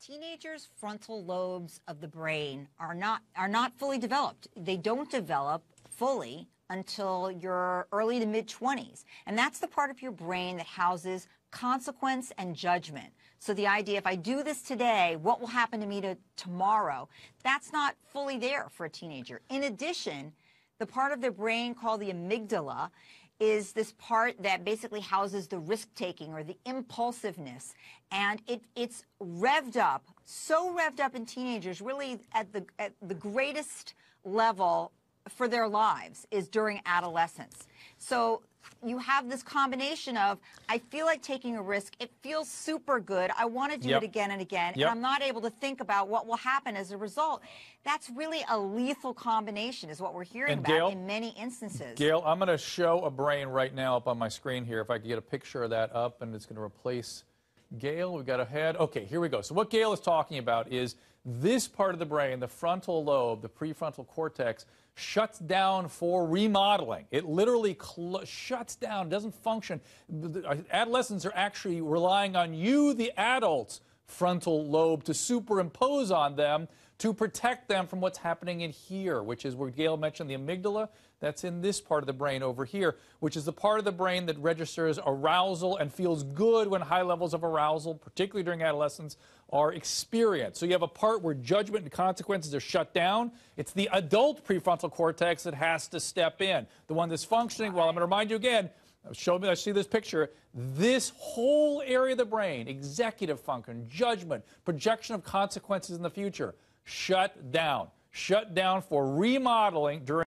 Teenagers' frontal lobes of the brain are not fully developed. They don't develop fully until your early to mid-20s. And that's the part of your brain that houses consequence and judgment. So the idea, if I do this today, what will happen to me tomorrow? That's not fully there for a teenager. In addition, the part of their brain called the amygdala is this part that basically houses the risk-taking or the impulsiveness. And it's revved up, so revved up in teenagers, really at the greatest level for their lives is during adolescence. So you have this combination of, I feel like taking a risk, it feels super good, I want to do it again and again, and I'm not able to think about what will happen as a result. That's really a lethal combination is what we're hearing about in many instances. Gail, I'm going to show a brain right now up on my screen here, if I could get a picture of that up, and it's going to replace Gail. We've got a head. Okay, here we go. So what Gail is talking about is this part of the brain, the frontal lobe, the prefrontal cortex, shuts down for remodeling. It literally shuts down, doesn't function. Adolescents are actually relying on you, the adult's frontal lobe, to superimpose on them to protect them from what's happening in here, which is where Gail mentioned the amygdala. That's in this part of the brain over here, which is the part of the brain that registers arousal and feels good when high levels of arousal, particularly during adolescence, are experienced. So you have a part where judgment and consequences are shut down. It's the adult prefrontal cortex that has to step in. The one that's functioning, well, I'm going to remind you again, I see this picture, this whole area of the brain, executive function, judgment, projection of consequences in the future, shut down. Shut down for remodeling during